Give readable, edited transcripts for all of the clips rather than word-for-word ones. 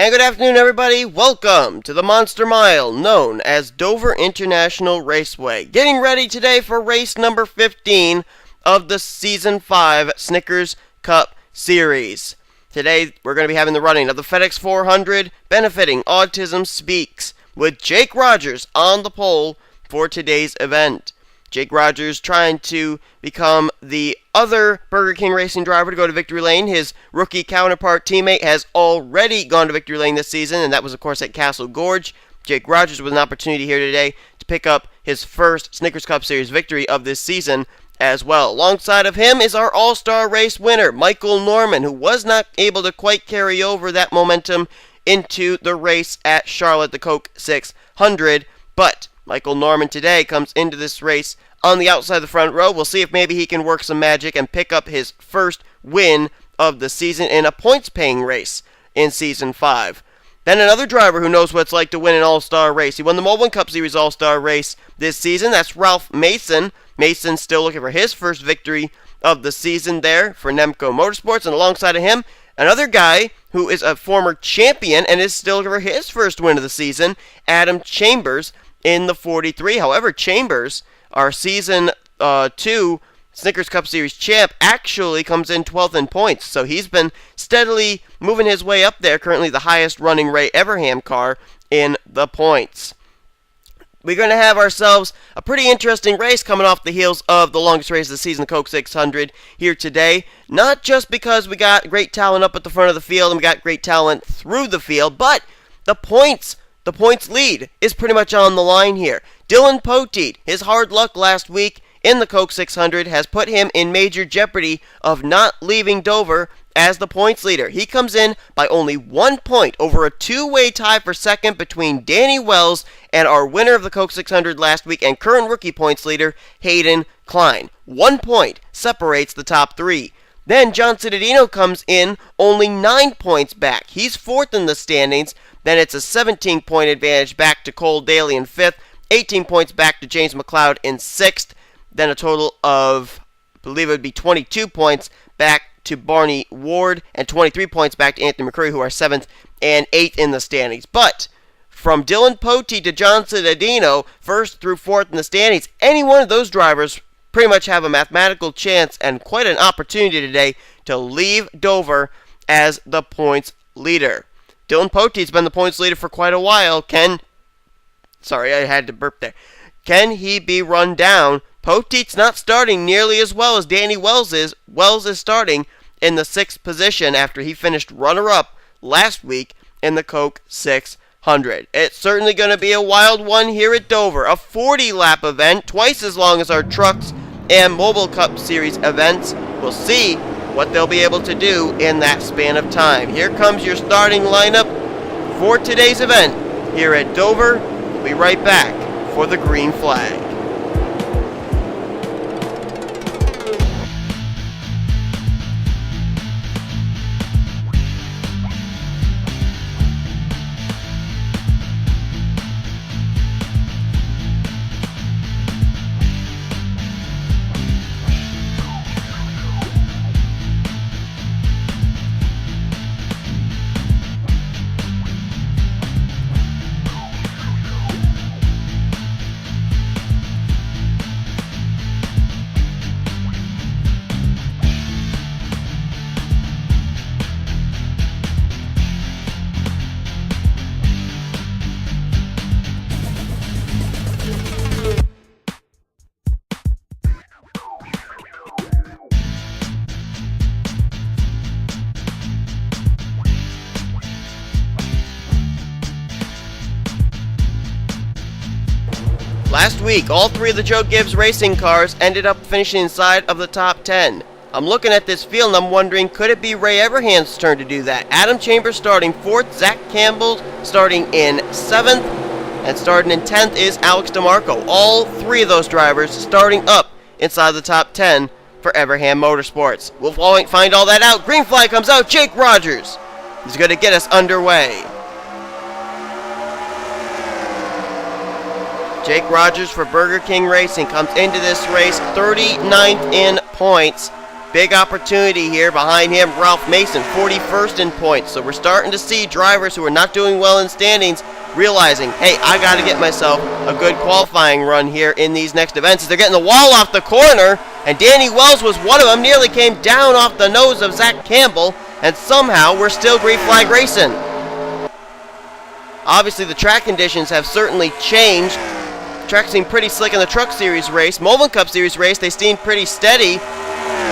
And good afternoon, everybody. Welcome to the Monster Mile, known as Dover International Raceway. Getting ready today for race number 15 of the Season 5 Snickers Cup Series. Today, we're going to be having the running of the FedEx 400, benefiting Autism Speaks, with Jake Rogers on the pole for today's event. Jake Rogers trying to become the other Burger King racing driver to go to victory lane. His rookie counterpart teammate has already gone to victory lane this season, and that was, of course, at Castle Gorge. Jake Rogers with an opportunity here today to pick up his first Snickers Cup Series victory of this season as well. Alongside of him is our All-Star race winner, Michael Norman, who was not able to quite carry over that momentum into the race at Charlotte, the Coke 600, but Michael Norman today comes into this race on the outside of the front row. We'll see if maybe he can work some magic and pick up his first win of the season in a points-paying race in Season 5. Then another driver who knows what it's like to win an all-star race. He won the Mobile Cup Series all-star race this season. That's Ralph Mason. Mason's still looking for his first victory of the season there for Nemco Motorsports. And alongside of him, another guy who is a former champion and is still looking for his first win of the season, Adam Chambers, in the 43. However, Chambers, our Season 2 Snickers Cup Series champ, actually comes in 12th in points. So he's been steadily moving his way up there, currently the highest running Ray Everham car in the points. We're going to have ourselves a pretty interesting race coming off the heels of the longest race of the season, the Coke 600, here today. Not just because we got great talent up at the front of the field and we got great talent through the field, but the points lead is pretty much on the line here. Dylan Poteet, his hard luck last week in the Coke 600 has put him in major jeopardy of not leaving Dover as the points leader. He comes in by only 1 point over a two-way tie for second between Danny Wells and our winner of the Coke 600 last week and current rookie points leader, Hayden Klein. 1 point separates the top three. Then John Cittadino comes in only 9 points back. He's fourth in the standings. Then it's a 17-point advantage back to Cole Daly in fifth, 18 points back to James Mcleod in sixth, then a total of, I believe it would be 22 points back to Barney Ward, and 23 points back to Anthony McCurry, who are seventh and eighth in the standings. But from Dylan Poteet to John Cittadino, first through fourth in the standings, any one of those drivers pretty much have a mathematical chance and quite an opportunity today to leave Dover as the points leader. Dylan Poteet's been the points leader for quite a while. Sorry, I had to burp there. Can he be run down? Poteet's not starting nearly as well as Danny Wells is. Wells is starting in the 6th position after he finished runner-up last week in the Coke 600. It's certainly going to be a wild one here at Dover. A 40-lap event, twice as long as our Trucks and Mobile Cup Series events. We'll see what they'll be able to do in that span of time. Here comes your starting lineup for today's event here at Dover. We'll be right back for the green flag. Last week, all three of the Joe Gibbs racing cars ended up finishing inside of the top 10. I'm looking at this field and I'm wondering, could it be Ray Everham's turn to do that? Adam Chambers starting 4th, Zach Campbell starting in 7th, and starting in 10th is Alex DeMarco. All three of those drivers starting up inside the top 10 for Everham Motorsports. We'll find all that out. Green flag comes out. Jake Rogers is going to get us underway. Jake Rogers for Burger King Racing comes into this race 39th in points. Big opportunity here. Behind him, Ralph Mason, 41st in points. So we're starting to see drivers who are not doing well in standings realizing, hey, I got to get myself a good qualifying run here in these next events. As they're getting the wall off the corner, and Danny Wells was one of them. Nearly came down off the nose of Zach Campbell, and somehow we're still green flag racing. Obviously, the track conditions have certainly changed. The track seemed pretty slick in the Truck Series race. Mullen Cup Series race, they seemed pretty steady.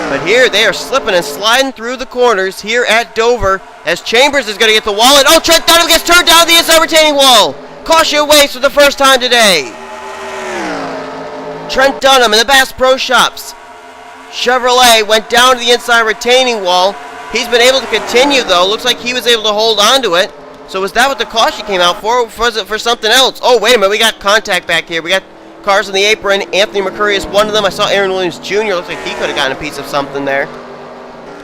But here, they are slipping and sliding through the corners here at Dover as Chambers is going to get the wall. And oh, Trent Dunham gets turned down the inside retaining wall. Caution waste for the first time today. Trent Dunham in the Bass Pro Shops Chevrolet went down to the inside retaining wall. He's been able to continue, though. Looks like he was able to hold on to it. So was that what the caution came out for? Or was it for something else? Oh, wait a minute. We got contact back here. We got cars on the apron. Anthony McCurry is one of them. I saw Aaron Williams Jr. Looks like he could have gotten a piece of something there.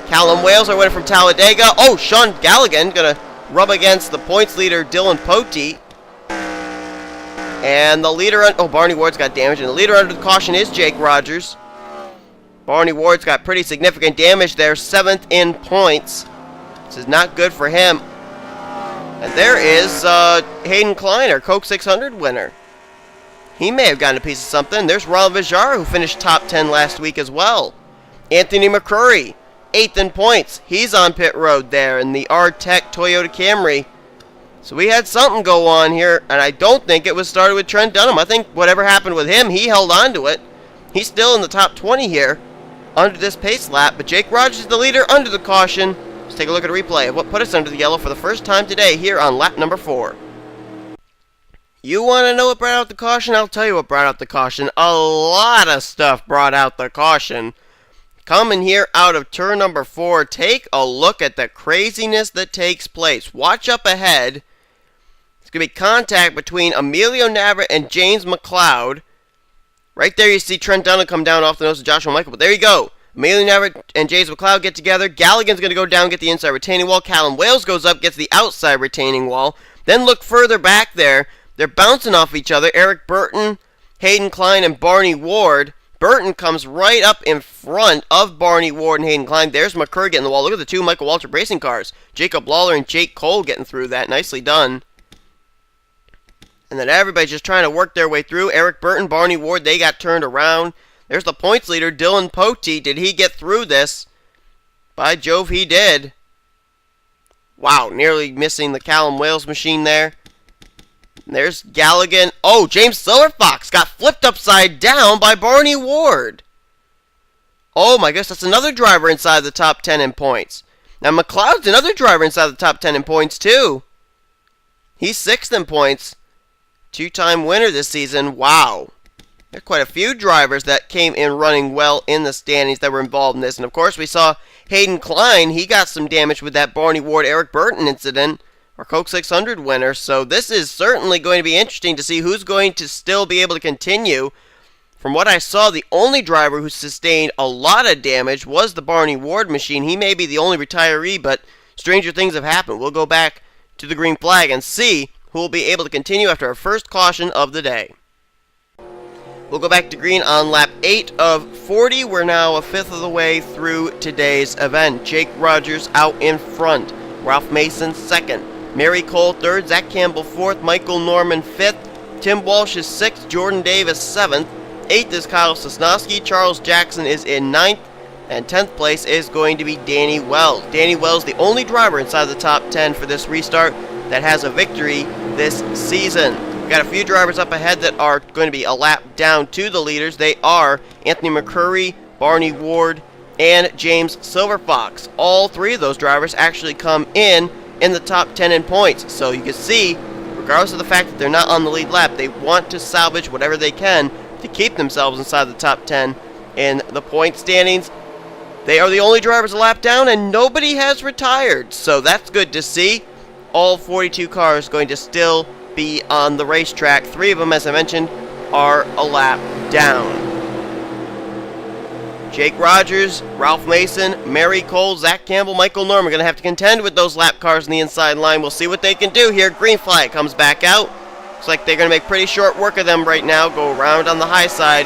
Callum Wales, our winner from Talladega. Oh, Sean Galligan going to rub against the points leader, Dylan Poteet. And the leader, Barney Ward's got damage. And the leader under the caution is Jake Rogers. Barney Ward's got pretty significant damage there. 7th in points. This is not good for him. And there is Hayden Klein, our Coke 600 winner. He may have gotten a piece of something. There's Ron Vijar, who finished top 10 last week as well. Anthony McCurry, 8th in points. He's on pit road there in the R-Tech Toyota Camry. So we had something go on here, and I don't think it was started with Trent Dunham. I think whatever happened with him, he held on to it. He's still in the top 20 here under this pace lap, but Jake Rogers is the leader under the caution. Let's take a look at a replay of what put us under the yellow for the first time today here on lap number 4. You want to know what brought out the caution? I'll tell you what brought out the caution. A lot of stuff brought out the caution. Coming here out of turn number 4, take a look at the craziness that takes place. Watch up ahead. It's going to be contact between Emilio Navrat and James Mcleod. Right there you see Trent Dunham come down off the nose of Joshua Michael. But there you go. Emilio Navrat and James Mcleod get together. Galligan's going to go down, get the inside retaining wall. Callum Wales goes up, gets the outside retaining wall. Then look further back there. They're bouncing off each other. Eric Burton, Hayden Klein, and Barney Ward. Burton comes right up in front of Barney Ward and Hayden Klein. There's McCurry getting the wall. Look at the two Michael Waltrip racing cars. Jacob Lawler and Jake Cole getting through that. Nicely done. And then everybody's just trying to work their way through. Eric Burton, Barney Ward, they got turned around. There's the points leader, Dylan Poteet. Did he get through this? By Jove, he did. Wow, nearly missing the Callum Wales machine there. And there's Galligan. Oh, James Silverfox got flipped upside down by Barney Ward. Oh my goodness, that's another driver inside the top 10 in points. Now McLeod's another driver inside the top 10 in points too. He's 6th in points. 2-time winner this season. Wow. There are quite a few drivers that came in running well in the standings that were involved in this. And of course we saw Hayden Klein. He got some damage with that Barney Ward Eric Burton incident. Our Coke 600 winner. So this is certainly going to be interesting to see who's going to still be able to continue. From what I saw, the only driver who sustained a lot of damage was the Barney Ward machine. He may be the only retiree, but stranger things have happened. We'll go back to the green flag and see who will be able to continue after our first caution of the day. We'll go back to green on lap 8 of 40. We're now a fifth of the way through today's event. Jake Rogers out in front. Ralph Mason 2nd. Mary Cole 3rd. Zach Campbell 4th. Michael Norman 5th. Tim Walsh is 6th. Jordan Davis 7th. 8th is Kyle Sosnowski. Charles Jackson is in 9th. And 10th place is going to be Danny Wells. Danny Wells, the only driver inside the top 10 for this restart that has a victory this season. We've got a few drivers up ahead that are going to be a lap down to the leaders. They are Anthony McCurry, Barney Ward, and James Silverfox. All three of those drivers actually come in the top 10 in points. So you can see, regardless of the fact that they're not on the lead lap, they want to salvage whatever they can to keep themselves inside the top 10 in the point standings. They are the only drivers a lap down, and nobody has retired. So that's good to see. All 42 cars going to still be on the racetrack. 3 of them, as I mentioned, are a lap down. Jake Rogers, Ralph Mason, Mary Cole, Zach Campbell, Michael Norman are going to have to contend with those lap cars on the inside line. We'll see what they can do here. Green flag comes back out. Looks like they're going to make pretty short work of them right now. Go around on the high side.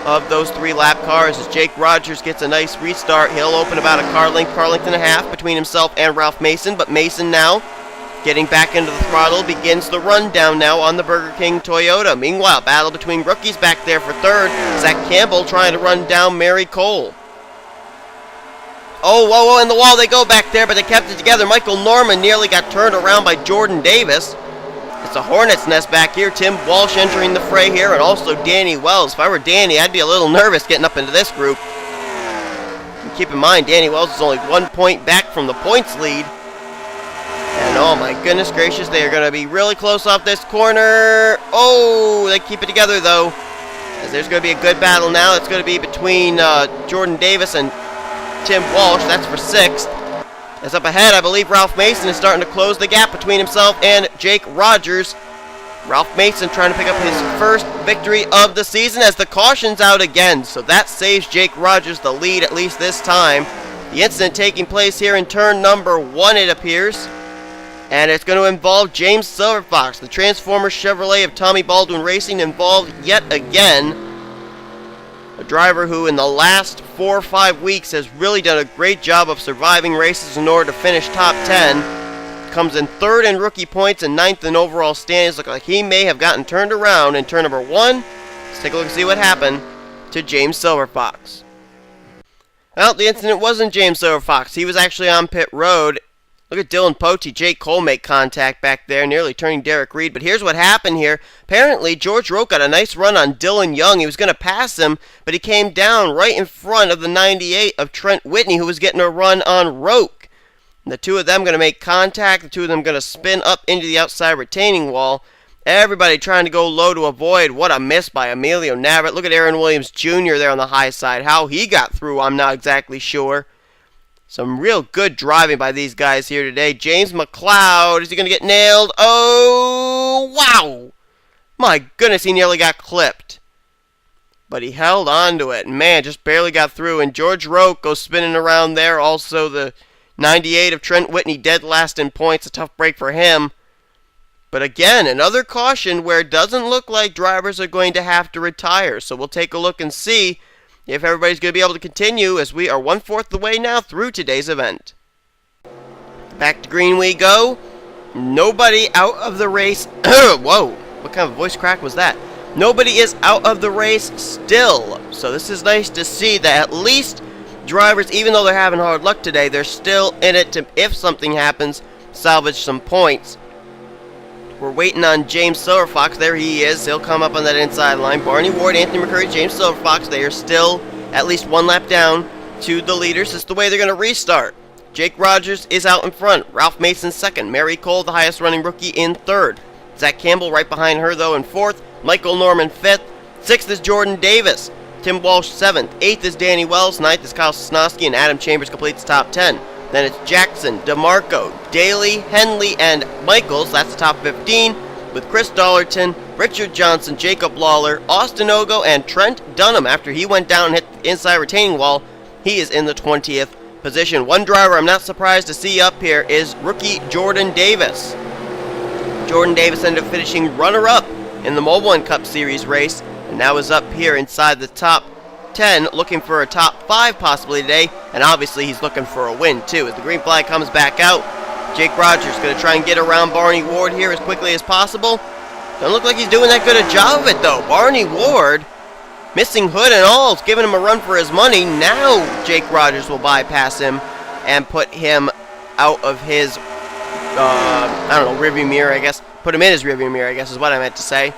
of those 3-lap cars as Jake Rogers gets a nice restart. He'll open about a car length and a half between himself and Ralph Mason, but Mason now getting back into the throttle begins the rundown now on the Burger King Toyota. Meanwhile, battle between rookies back there for third. Zach Campbell trying to run down Mary Cole. Oh, whoa, whoa, in the wall they go back there, but they kept it together. Michael Norman nearly got turned around by Jordan Davis. It's a hornet's nest back here. Tim Walsh entering the fray here, and also Danny Wells. If I were Danny, I'd be a little nervous getting up into this group. And keep in mind, Danny Wells is only 1 point back from the points lead. And oh my goodness gracious, they are going to be really close off this corner. Oh, they keep it together though. As there's going to be a good battle now. It's going to be between Jordan Davis and Tim Walsh. That's for 6th. As up ahead, I believe Ralph Mason is starting to close the gap between himself and Jake Rogers. Ralph Mason trying to pick up his first victory of the season as the caution's out again. So that saves Jake Rogers the lead, at least this time. The incident taking place here in turn number 1, it appears. And it's going to involve James Silverfox, the Transformer Chevrolet of Tommy Baldwin Racing, involved yet again. A driver who in the last 4 or 5 weeks has really done a great job of surviving races in order to finish top 10. Comes in 3rd in rookie points and 9th in overall standings. Looks like he may have gotten turned around in turn number 1. Let's take a look and see what happened to James Silverfox. Well, the incident wasn't James Silverfox. He was actually on pit road. Look at Dylan Pote, Jake Cole make contact back there, nearly turning Derek Reed. But here's what happened here. Apparently, George Roque got a nice run on Dylan Young. He was going to pass him, but he came down right in front of the 98 of Trent Whitney, who was getting a run on Roque. And the two of them going to make contact. The two of them going to spin up into the outside retaining wall. Everybody trying to go low to avoid. What a miss by Emilio Navarrete. Look at Aaron Williams Jr. there on the high side. How he got through, I'm not exactly sure. Some real good driving by these guys here today. James Mcleod, is he going to get nailed? Oh, wow! My goodness, he nearly got clipped. But he held on to it. Man, just barely got through. And George Roque goes spinning around there. Also, the 98 of Trent Whitney dead last in points. A tough break for him. But again, another caution where it doesn't look like drivers are going to have to retire. So we'll take a look and see if everybody's going to be able to continue, as we are 1/4 the way now through today's event. Back to green we go. Nobody out of the race. Whoa, what kind of voice crack was that? Nobody is out of the race still. So this is nice to see that at least drivers, even though they're having hard luck today, they're still in it to, if something happens, salvage some points. We're waiting on James Silverfox. There he is. He'll come up on that inside line. Barney Ward, Anthony McCurry, James Silverfox. They are still at least 1 lap down to the leaders. This is the way they're going to restart. Jake Rogers is out in front. Ralph Mason 2nd. Mary Cole, the highest running rookie, in 3rd. Zach Campbell right behind her, though, in 4th. Michael Norman 5th. 6th is Jordan Davis. Tim Walsh 7th. 8th is Danny Wells. 9th is Kyle Sosnowski, and Adam Chambers completes the top 10. Then it's Jackson, DeMarco, Daly, Henley, and Michaels. That's the top 15. With Chris Dollerton, Richard Johnson, Jacob Lawler, Austin Ogo, and Trent Dunham. After he went down and hit the inside retaining wall, he is in the 20th position. One driver I'm not surprised to see up here is rookie Jordan Davis. Jordan Davis ended up finishing runner-up in the Mobile One Cup Series race, and now is up here inside the top 10, looking for a top 5 possibly today, and obviously he's looking for a win too. As the green flag comes back out, Jake Rogers going to try and get around Barney Ward here as quickly as possible. Doesn't look like he's doing that good a job of it though. Barney Ward, missing hood and all, is giving him a run for his money. Now Jake Rogers will bypass him and put him out of his, rearview mirror, I guess. Put him in his rearview mirror, I guess is what I meant to say.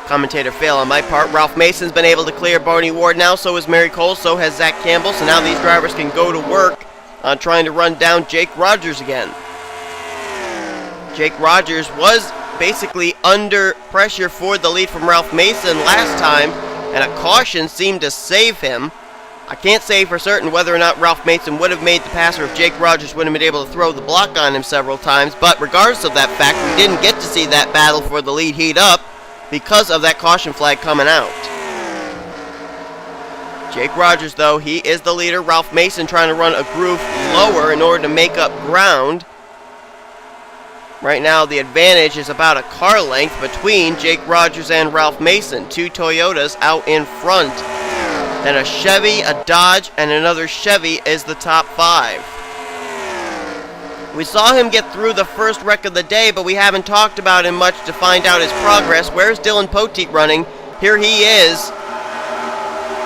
Commentator fail on my part. Ralph Mason's been able to clear Barney Ward now, so has Mary Cole, so has Zach Campbell. So now these drivers can go to work on trying to run down Jake Rogers again. Jake Rogers was basically under pressure for the lead from Ralph Mason last time, and a caution seemed to save him. I can't say for certain whether or not Ralph Mason would have made the pass or if Jake Rogers would have been able to throw the block on him several times, but regardless of that fact, we didn't get to see that battle for the lead heat up because of that caution flag coming out. Jake Rogers, though, he is the leader. Ralph Mason trying to run a groove lower in order to make up ground. Right now, the advantage is about a car length between Jake Rogers and Ralph Mason. 2 Toyotas out in front. Then a Chevy, a Dodge, and another Chevy is the top 5. We saw him get through the first wreck of the day, but we haven't talked about him much to find out his progress. Where's Dylan Poteet running? Here he is.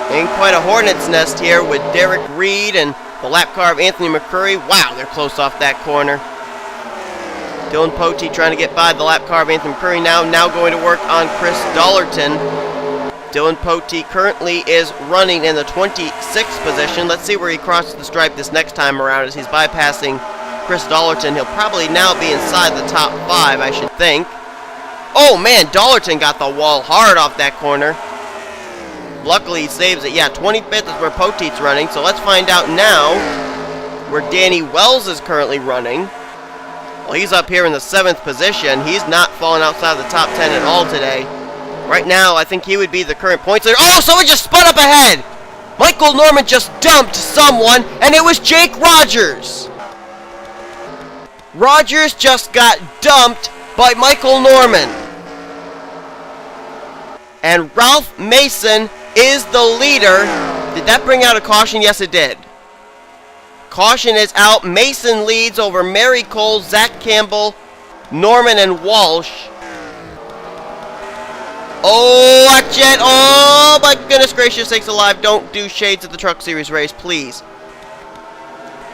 In quite a hornet's nest here with Derek Reed and the lap car of Anthony McCurry. Wow, they're close off that corner. Dylan Poteet trying to get by the lap car of Anthony McCurry now going to work on Chris Dollerton. Dylan Poteet currently is running in the 26th position. Let's see where he crosses the stripe this next time around as he's bypassing Chris Dollerton. He'll probably now be inside the top 5, I should think. Oh man, Dollerton got the wall hard off that corner. Luckily he saves it. Yeah, 25th is where Poteet's running, so let's find out now where Danny Wells is currently running. Well, he's up here in the 7th position. He's not falling outside the top 10 at all today. Right now, I think he would be the current points leader. Oh, someone just spun up ahead! Michael Norman just dumped someone, and it was Jake Rogers. Rogers just got dumped by Michael Norman. And Ralph Mason is the leader. Did that bring out a caution? Yes, it did. Caution is out. Mason leads over Mary Cole, Zach Campbell, Norman, and Walsh. Oh, watch it. Oh, my goodness gracious sakes alive. Don't do shades of the Truck Series race, please.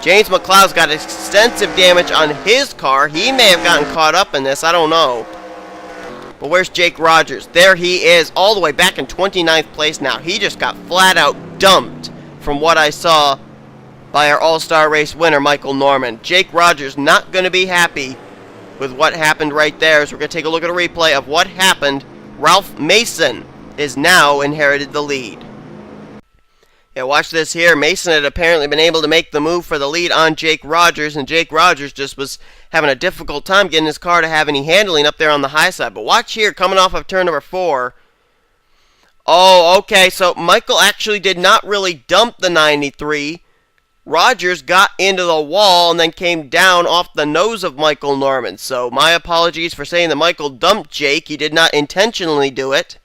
James Mcleod's got extensive damage on his car. He may have gotten caught up in this. I don't know. But where's Jake Rogers? There he is, all the way back in 29th place now. He just got flat out dumped from what I saw by our All-Star Race winner, Michael Norman. Jake Rogers not going to be happy with what happened right there. So we're going to take a look at a replay of what happened. Ralph Mason is now inherited the lead. Yeah, watch this here. Mason had apparently been able to make the move for the lead on Jake Rogers, and Jake Rogers just was having a difficult time getting his car to have any handling up there on the high side. But watch here, coming off of turn number 4. Oh, okay, so Michael actually did not really dump the 93. Rogers got into the wall and then came down off the nose of Michael Norman. So my apologies for saying that Michael dumped Jake. He did not intentionally do it.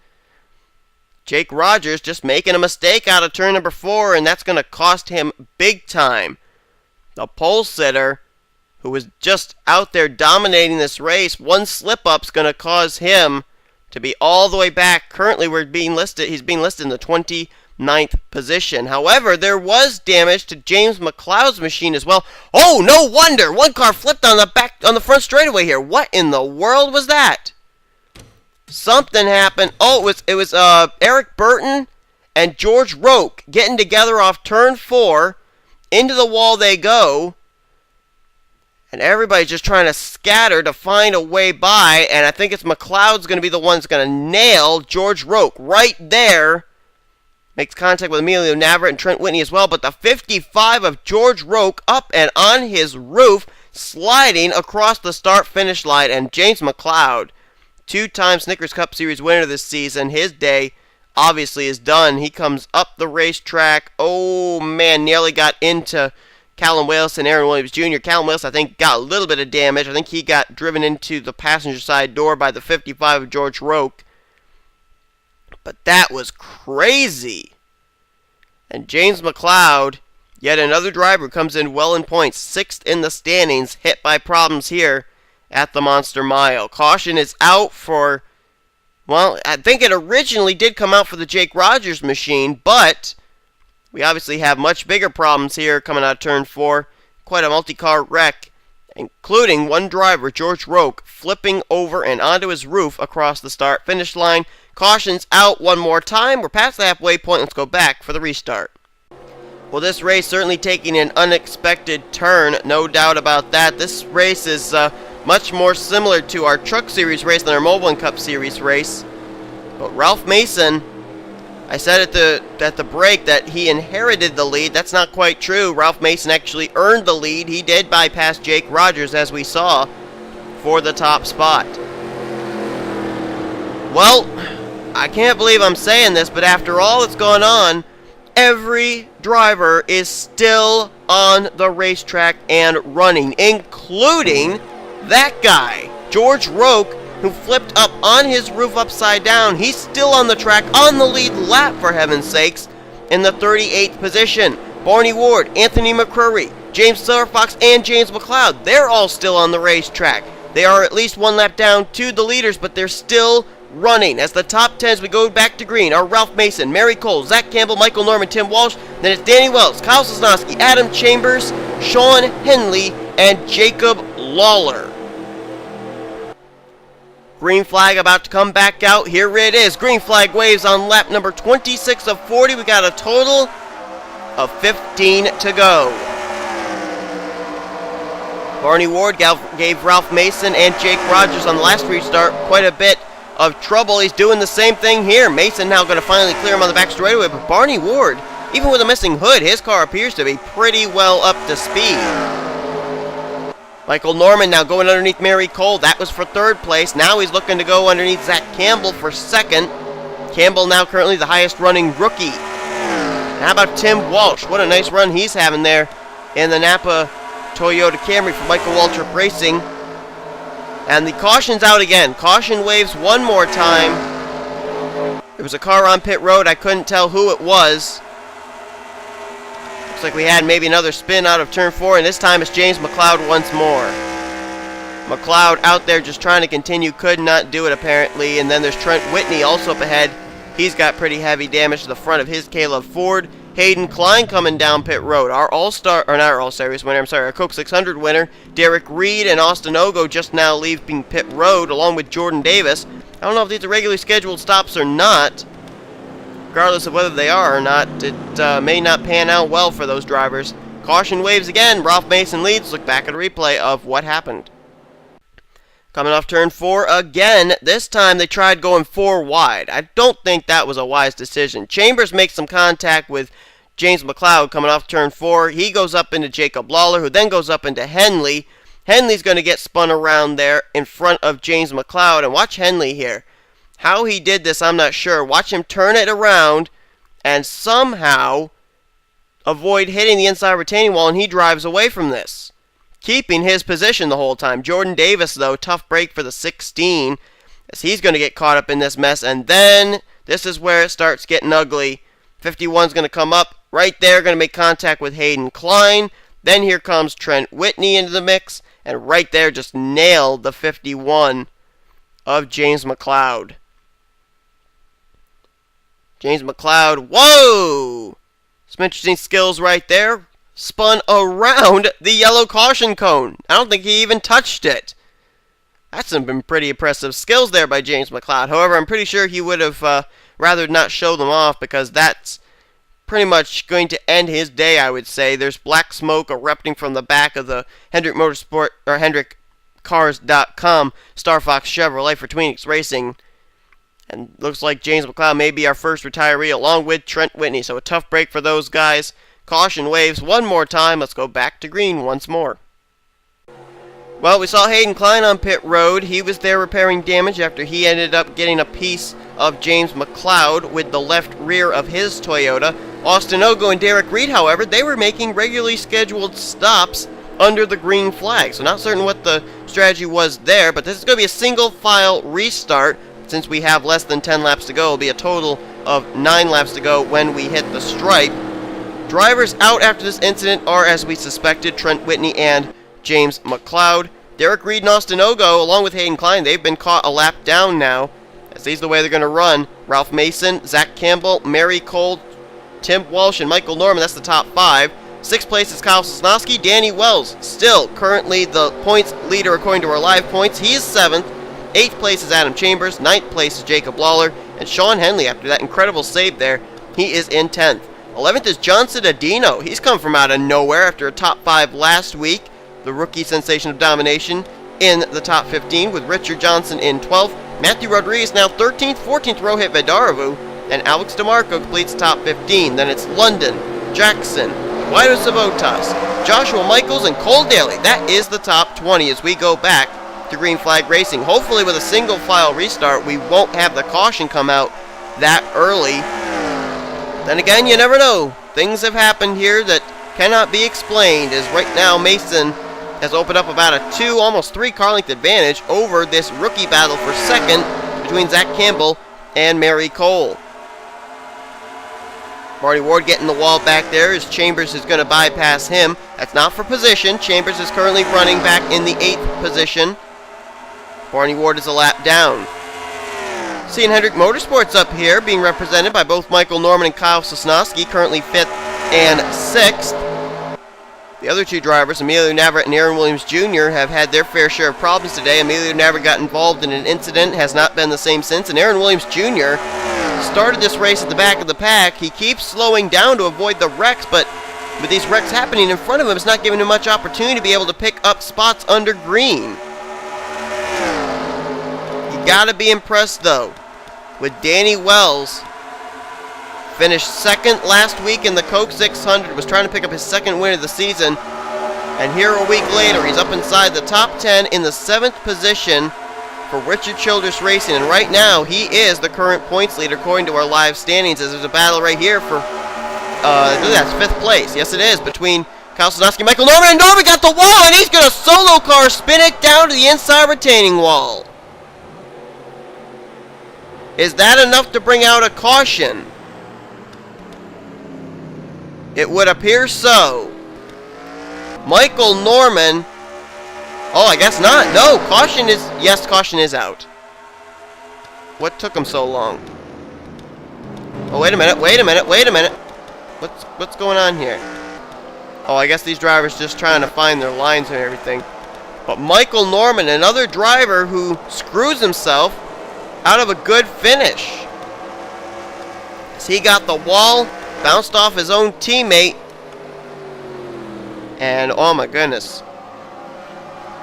Jake Rogers just making a mistake out of turn number 4, and that's going to cost him big time. The pole sitter, who was just out there dominating this race, one slip-up's going to cause him to be all the way back. Currently, he's being listed in the 29th position. However, there was damage to James Mcleod's machine as well. Oh, no wonder! One car flipped on the front straightaway here. What in the world was that? Something happened. Oh, it was Eric Burton and George Roque getting together off turn 4. Into the wall they go. And everybody's just trying to scatter to find a way by. And I think it's Mcleod's going to be the one that's going to nail George Roque right there. Makes contact with Emilio Navarrete and Trent Whitney as well. But the 55 of George Roque up and on his roof, sliding across the start-finish line. And James Mcleod, 2-time Snickers Cup Series winner this season, his day obviously is done. He comes up the racetrack. Oh, man, nearly got into Callum Wilson and Aaron Williams Jr. Callum Wilson, I think, got a little bit of damage. I think he got driven into the passenger side door by the 55 of George Roque. But that was crazy. And James Mcleod, yet another driver, comes in well in points. 6th in the standings, hit by problems here at the Monster Mile. Caution is out for, well, I think it originally did come out for the Jake Rogers machine, but we obviously have much bigger problems here coming out of turn 4. Quite a multi-car wreck, including one driver, George Roque, flipping over and onto his roof across the start-finish line. Caution's out one more time. We're past the halfway point. Let's go back for the restart. Well, this race certainly taking an unexpected turn, no doubt about that. This race is much more similar to our Truck Series race than our Mobile Cup Series race. But Ralph Mason, I said at the break that he inherited the lead. That's not quite true. Ralph Mason actually earned the lead. He did bypass Jake Rogers, as we saw, for the top spot. Well, I can't believe I'm saying this, but after all that's gone on, every driver is still on the racetrack and running, including That guy, George Roque, who flipped up on his roof upside down, he's still on the track, on the lead lap, for heaven's sakes, in the 38th position. Barney Ward, Anthony McCurry, James Silverfox, and James Mcleod, they're all still on the racetrack. They are at least one lap down to the leaders, but they're still running. As the top 10 as we go back to green are Ralph Mason, Mary Cole, Zach Campbell, Michael Norman, Tim Walsh. Then it's Danny Wells, Kyle Sosnowski, Adam Chambers, Sean Henley, and Jacob Lawler. Green flag about to come back out. Here it is. Green flag waves on lap number 26 of 40. We got a total of 15 to go. Barney Ward gave Ralph Mason and Jake Rogers on the last restart quite a bit of trouble. He's doing the same thing here. Mason now going to finally clear him on the back straightaway, but Barney Ward, even with a missing hood, his car appears to be pretty well up to speed. Michael Norman now going underneath Mary Cole. That was for third place. Now he's looking to go underneath Zach Campbell for second. Campbell now currently the highest running rookie. How about Tim Walsh? What a nice run he's having there in the Napa Toyota Camry for Michael Waltrip Racing. And the caution's out again. Caution waves one more time. There was a car on pit road. I couldn't tell who it was. Looks like we had maybe another spin out of turn 4, and this time it's James Mcleod once more. Mcleod out there just trying to continue, could not do it apparently. And then there's Trent Whitney also up ahead. He's got pretty heavy damage to the front of his Caleb Ford. Hayden Klein coming down pit road. Our All-Star, or not our All-Series winner, I'm sorry, our Coke 600 winner. Derek Reed and Austin Ogo just now leaving pit road along with Jordan Davis. I don't know if these are regularly scheduled stops or not. Regardless of whether they are or not, it may not pan out well for those drivers. Caution waves again. Ralph Mason leads. Look back at a replay of what happened. Coming off turn 4 again. This time they tried going 4 wide. I don't think that was a wise decision. Chambers makes some contact with James Mcleod coming off turn 4. He goes up into Jacob Lawler, who then goes up into Henley. Henley's going to get spun around there in front of James Mcleod. And watch Henley here. How he did this, I'm not sure. Watch him turn it around and somehow avoid hitting the inside retaining wall, and he drives away from this, keeping his position the whole time. Jordan Davis, though, tough break for the 16, as he's going to get caught up in this mess, and then this is where it starts getting ugly. 51's going to come up right there, going to make contact with Hayden Klein. Then here comes Trent Whitney into the mix, and right there just nailed the 51 of James Mcleod. James Mcleod, whoa! Some interesting skills right there. Spun around the yellow caution cone. I don't think he even touched it. That's some pretty impressive skills there by James Mcleod. However, I'm pretty sure he would have rather not show them off, because that's pretty much going to end his day, I would say. There's black smoke erupting from the back of the Hendrick Motorsport, or HendrickCars.com Star Fox Chevrolet for Tweenix Racing. And looks like James Mcleod may be our first retiree along with Trent Whitney. So a tough break for those guys. Caution waves one more time. Let's go back to green once more. Well, we saw Hayden Klein on pit road. He was there repairing damage after he ended up getting a piece of James Mcleod with the left rear of his Toyota. Austin Ogo and Derek Reed, however, they were making regularly scheduled stops under the green flag. So not certain what the strategy was there, but this is going to be a single file restart. Since we have less than 10 laps to go, it'll be a total of 9 laps to go when we hit the stripe. Drivers out after this incident are, as we suspected, Trent Whitney and James Mcleod. Derek Reed and Austin Ogo, along with Hayden Klein, they've been caught a lap down now, as these are the way they're going to run. Ralph Mason, Zach Campbell, Mary Cole, Tim Walsh, and Michael Norman. That's the top 5. 6th place is Kyle Sosnowski. Danny Wells, still currently the points leader according to our live points. He is 7th. 8th place is Adam Chambers. 9th place is Jacob Lawler. And Sean Henley, after that incredible save there, he is in 10th. 11th is John Cittadino. He's come from out of nowhere after a top 5 last week. The rookie sensation of domination in the top 15 with Richard Johnson in 12th. Matthew Rodriguez now 13th. 14th, Rohit Vedaravu. And Alex DeMarco completes top 15. Then it's London, Jackson, Guido Sabotas, Joshua Michaels, and Cole Daly. That is the top 20 as we go back to Green Flag Racing. Hopefully with a single file restart we won't have the caution come out that early. Then again, you never know. Things have happened here that cannot be explained, as right now Mason has opened up about a 2, almost 3 car length advantage over this rookie battle for second between Zach Campbell and Mary Cole. Marty Ward getting the wall back there as Chambers is going to bypass him. That's not for position. Chambers is currently running back in the 8th position. Barney Ward is a lap down. Seeing Hendrick Motorsports up here, being represented by both Michael Norman and Kyle Sosnowski, currently 5th and 6th. The other 2 drivers, Emilio Navarrete and Aaron Williams Jr., have had their fair share of problems today. Emilio Navarrete got involved in an incident, has not been the same since, and Aaron Williams Jr. started this race at the back of the pack. He keeps slowing down to avoid the wrecks, but with these wrecks happening in front of him, it's not giving him much opportunity to be able to pick up spots under green. You gotta be impressed, though, with Danny Wells. Finished second last week in the Coke 600, was trying to pick up his second win of the season, and here a week later, he's up inside the top 10 in the 7th position for Richard Childress Racing, and right now, he is the current points leader according to our live standings, as there's a battle right here for, I believe that's 5th place. Yes, it is, between Kyle Sosnowski and Michael Norman, and Norman got the wall, and he's going to solo car spin it down to the inside retaining wall. Is that enough to bring out a caution? It would appear so. Michael Norman. Oh, I guess not. No, caution is... Yes, caution is out. What took him so long? Oh, wait a minute, wait a minute, wait a minute. What's going on here? Oh, I guess these drivers just trying to find their lines and everything. But Michael Norman, another driver who screws himself out of a good finish. So he got the wall, bounced off his own teammate, and oh my goodness.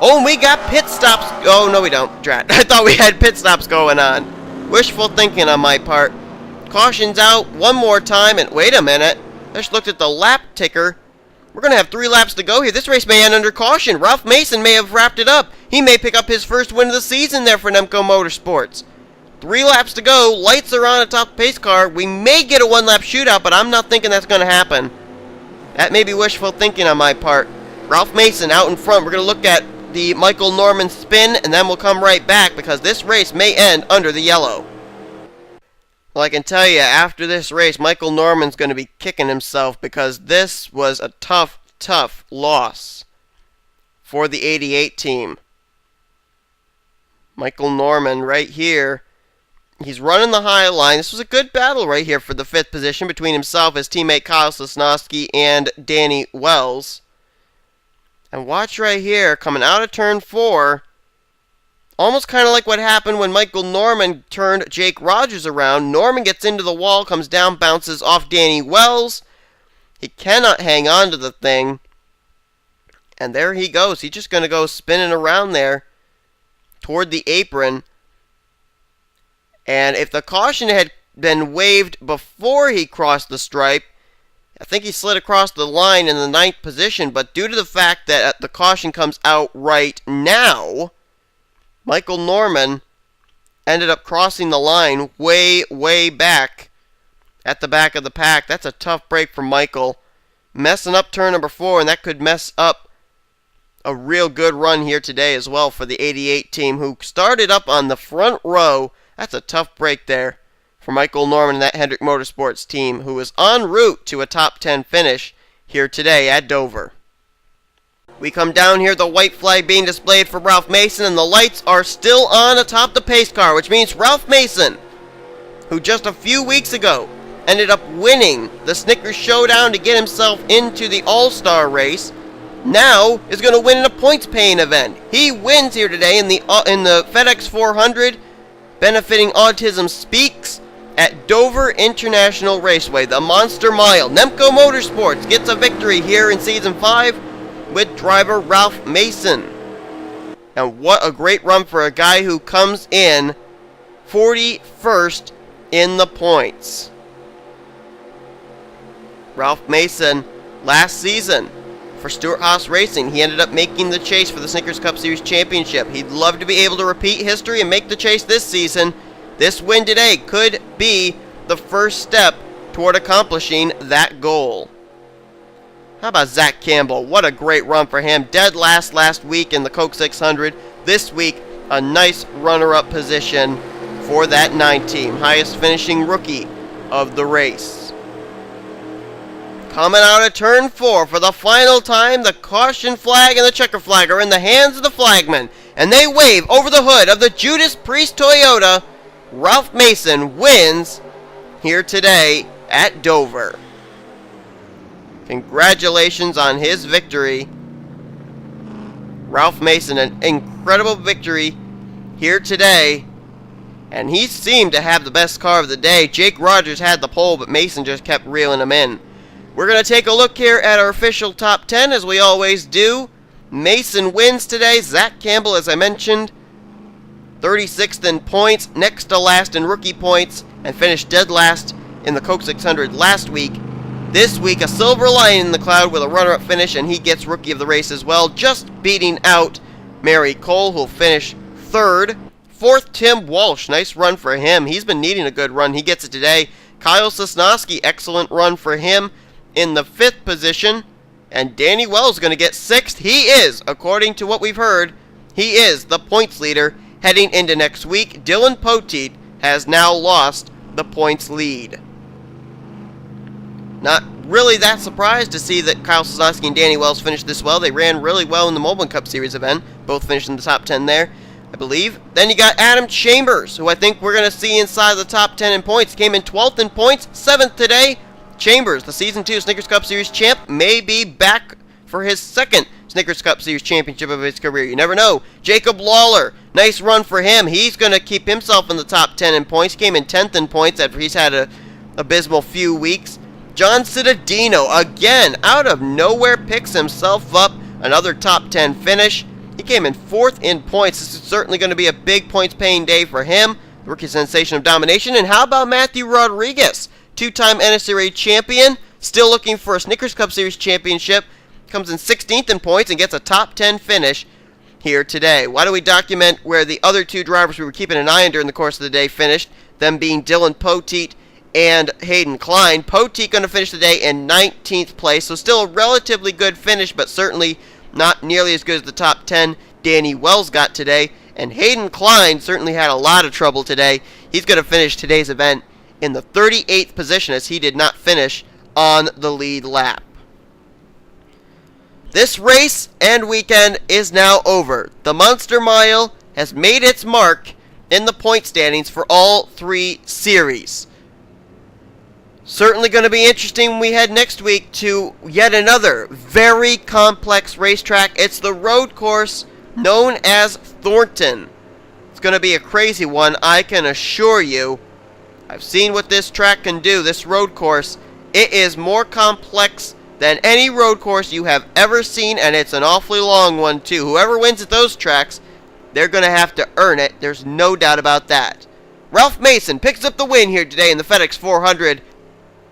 Oh, and we got pit stops. Oh, no we don't, drat. I thought we had pit stops going on. Wishful thinking on my part. Caution's out one more time, and wait a minute. I just looked at the lap ticker. We're going to have 3 laps to go here. This race may end under caution. Ralph Mason may have wrapped it up. He may pick up his first win of the season there for Nemco Motorsports. 3 laps to go. Lights are on atop the pace car. We may get a 1-lap shootout, but I'm not thinking that's going to happen. That may be wishful thinking on my part. Ralph Mason out in front. We're going to look at the Michael Norman spin, and then we'll come right back because this race may end under the yellow. Well, I can tell you, after this race, Michael Norman's going to be kicking himself because this was a tough, tough loss for the 88 team. Michael Norman right here. He's running the high line. This was a good battle right here for the 5th position between himself, his teammate Kyle Sosnowski, and Danny Wells. And watch right here, coming out of turn 4, almost kind of like what happened when Michael Norman turned Jake Rogers around. Norman gets into the wall, comes down, bounces off Danny Wells. He cannot hang on to the thing. And there he goes. He's just going to go spinning around there toward the apron. And if the caution had been waved before he crossed the stripe, I think he slid across the line in the 9th position. But due to the fact that the caution comes out right now, Michael Norman ended up crossing the line way, way back at the back of the pack. That's a tough break for Michael. Messing up turn number 4, and that could mess up a real good run here today as well for the 88 team, who started up on the front row. That's a tough break there for Michael Norman and that Hendrick Motorsports team, who is en route to a top 10 finish here today at Dover. We come down here, the white flag being displayed for Ralph Mason, and the lights are still on atop the pace car, which means Ralph Mason, who just a few weeks ago ended up winning the Snickers Showdown to get himself into the All-Star race, now is going to win in a points-paying event. He wins here today in the FedEx 400, benefiting Autism Speaks at Dover International Raceway, the Monster Mile. Nemco Motorsports gets a victory here in Season 5 with driver Ralph Mason. And what a great run for a guy who comes in 41st in the points. Ralph Mason, last season for Stewart Haas Racing, he ended up making the chase for the Snickers Cup Series Championship. He'd love to be able to repeat history and make the chase this season. This win today could be the first step toward accomplishing that goal. How about Zach Campbell? What a great run for him. Dead last week in the Coke 600. This week, a nice runner-up position for that 9 team. Highest finishing rookie of the race. Coming out of turn 4 for the final time, the caution flag and the checker flag are in the hands of the flagman. And they wave over the hood of the Judas Priest Toyota. Ralph Mason wins here today at Dover. Congratulations on his victory. Ralph Mason, an incredible victory here today. And he seemed to have the best car of the day. Jake Rogers had the pole, but Mason just kept reeling him in. We're going to take a look here at our official top 10, as we always do. Mason wins today. Zach Campbell, as I mentioned, 36th in points, next to last in rookie points, and finished dead last in the Coke 600 last week. This week, a silver lining in the cloud with a runner-up finish, and he gets rookie of the race as well, just beating out Mary Cole, who'll finish 3rd. 4th, Tim Walsh. Nice run for him. He's been needing a good run. He gets it today. Kyle Sosnowski, excellent run for him in the 5th position. And Danny Wells going to get 6th. He is, according to what we've heard, he is the points leader heading into next week. Dylan Poteet has now lost the points lead. Not really that surprised to see that Kyle Sosnowski and Danny Wells finished this well. They ran really well in the Moblin Cup Series event. Both finished in the top 10 there, I believe. Then you got Adam Chambers, who I think we're going to see inside the top 10 in points. Came in 12th in points, 7th today. Chambers, the Season 2 Snickers Cup Series champ, may be back for his 2nd Snickers Cup Series championship of his career. You never know. Jacob Lawler, nice run for him. He's going to keep himself in the top 10 in points. Came in 10th in points after he's had a abysmal few weeks. John Cittadino, again, out of nowhere, picks himself up another top 10 finish. He came in 4th in points. This is certainly going to be a big points-paying day for him. The rookie sensation of domination. And how about Matthew Rodriguez, 2-time NNSCRA champion, still looking for a Snickers Cup Series championship. Comes in 16th in points and gets a top 10 finish here today. Why don't we document where the other 2 drivers we were keeping an eye on during the course of the day finished, them being Dylan Poteet and Hayden Klein. Poteet going to finish the day in 19th place, so still a relatively good finish, but certainly not nearly as good as the top 10 Danny Wells got today. And Hayden Klein certainly had a lot of trouble today. He's going to finish today's event in the 38th position, as he did not finish on the lead lap. This race and weekend is now over. The Monster Mile has made its mark in the point standings for all 3 series. Certainly going to be interesting when we head next week to yet another very complex racetrack. It's the road course known as Thornton. It's going to be a crazy one, I can assure you. I've seen what this track can do, this road course. It is more complex than any road course you have ever seen, and it's an awfully long one too. Whoever wins at those tracks, they're going to have to earn it. There's no doubt about that. Ralph Mason picks up the win here today in the FedEx 400.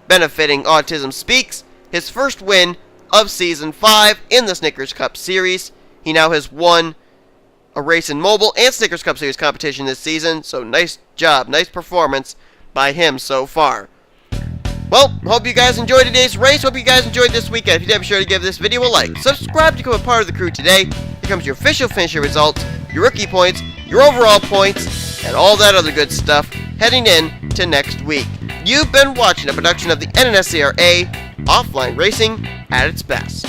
Benefiting Autism Speaks, his first win of Season 5 in the Snickers Cup Series. He now has won a race in mobile and Snickers Cup Series competition this season, so nice job, nice performance by him so far. Well, hope you guys enjoyed today's race. Hope you guys enjoyed this weekend. If you did, be sure to give this video a like. Subscribe to become a part of the crew today. Here comes your official finisher results, your rookie points, your overall points, and all that other good stuff heading in to next week. You've been watching a production of the NNSCRA, offline racing at its best.